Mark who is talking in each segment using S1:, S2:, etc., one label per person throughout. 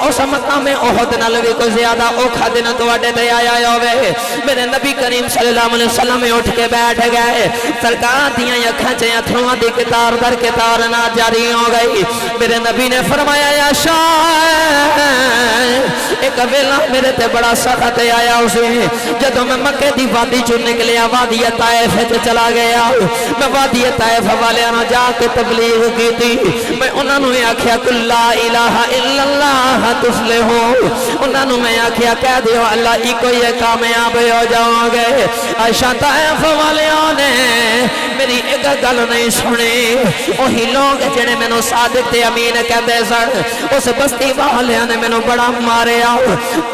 S1: اس مقام احد نال بھی کوئی زیادہ اوکھا دن تواڈے تے آیا ہوے میرے نبی کریم صلی اللہ علیہ وسلم اٹھ کے بیٹھ گئے سرکار دیاں اکھاں چ اتھرواں دی قطار در قطار نہ جاری ہو گئی میرے نبی نے فرمایا یا شاہ ایک ویلا میرے تے بڑا سخت آیا اسے جدوں میں مکے دی وادی چوں نکلیا وادی طائف وچ چلا گیا میں وادی طائف والے نال جا کے تبلیغ کیتی میں انہاں نوں آکھیا کل لا الہ الا اللہ تفلحو انہاں نوں میں آکھیا کہہ دیو اللہ ہی کوئی کامیاب ہو جاؤ گے عائشہ طائف والیاں نے میری ایک گل نہیں سنی وہی لوگ جڑے مینوں صادق تے امین کہندے سن اس بستی والیاں نے مینوں بڑا ماریا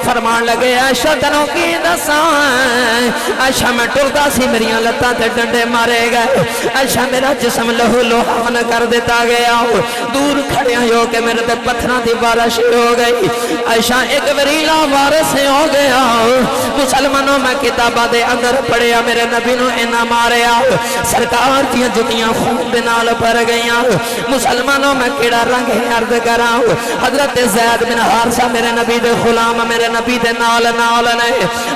S1: فرمان لگے عائشہ تینوں کی دساں عائشہ میں ٹردا سی میریاں لتاں تے ڈنڈے مارے گئے عائشہ میرا جسم لہو لہان کر دیتا گیا دور کھڑے ہو کے میرے تے پتھراں دی بارش ہو گئی عائشہ ایک وریلا وارث ہو گیا مسلمانوں میں کتاباں دے اندر پڑھیا میرے نبی نو اینا ماریا سرکار دیاں جتیاں خون دے نال بھر گئیاں مسلمانوں میں کیڑا رنگ عرض کراں حضرت زید بن حارثہ میرے نبی دے غلام میرے نبی دے نال نے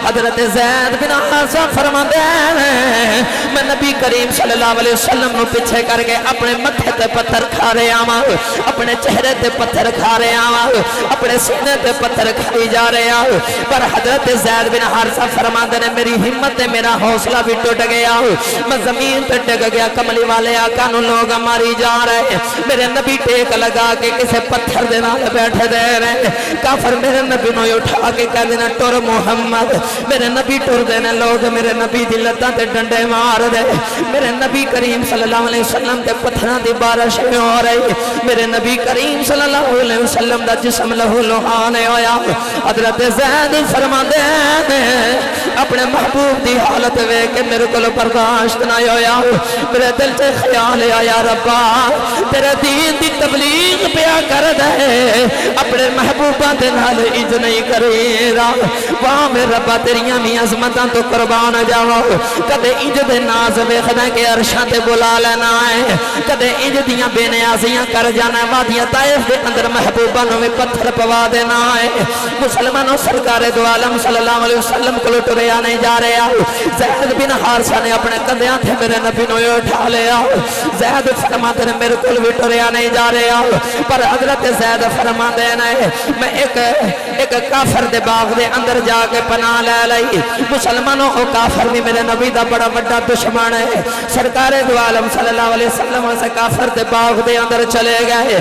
S1: حضرت زید بن حارثہ فرماندے میں نبی کریم صلی اللہ علیہ وسلم نو پیچھے کر کے اپنے متھے تے پتھر کھا رہے آواں اپنے چہرے تے پتھر کھا رہے آواں اپنے سینے تے پتھر کھائی جا رہے آواں پر حضرت زید بن حارثہ فرماندے نے میری ہمت تے میرا حوصلہ بھی ٹوٹ گیا میں زمین تے ڈگ گیا کملی والے آقا نو لوگ ماری جا رہے میرے نبی ٹیک لگا کے کسے پتھر دے نال بیٹھے دے رہے کافر میرے نبی نو اٹھا کے کہہ دینا ٹر محمد میرے نبی ٹر دینے لوگ میرے نبی دی لتاں تے ڈنڈے مار دے میرے نبی کریم صلی اللہ علیہ وسلم تے پتھراں دی بارش ہو رہی میرے نبی کریم صلی اللہ علیہ وسلم دا جسم لہو لہان ہویا حضرت زید فرماندے نے اپنے محبوب دی حالت ویکھ کے میرے کول برداشت نہ ہویا میرے دل تے خیال آیا ربا تیرے دین دی تبلیغ پیا کر دے اپنے محبوباں دے نال انج نہیں کرے را واہ میرے ربا تیریاں بھی عظمتاں تو قربان جاواں کدے انج دے ناز ویکھدا کہ عرشاں تے بلا لینا ہے کدے انج دیاں بے نیازیاں کر جانا وادیاں طائف دے اندر محبوباں نوں پتھر پوا دینا ہے مسلمانوں سرکار دو عالم صلی اللہ علیہ وسلم کو ٹریا نہیں جا رہا زید بن حارثہ نے اپنے کندھیاں تے میرے نبی نو اٹھا لیا زید فرماتے نے میرے کول بھی ٹریا نہیں جا رہا پر حضرت زید فرماتے نے میں ایک کافر دے باغ دے اندر جا کے پناہ لے لئی مسلمانوں او کافر بھی میرے نبی دا بڑا بڑا دشمن ہے سرکار دو عالم صلی اللہ علیہ وسلم سے کافر دے باغ دے اندر چلے گئے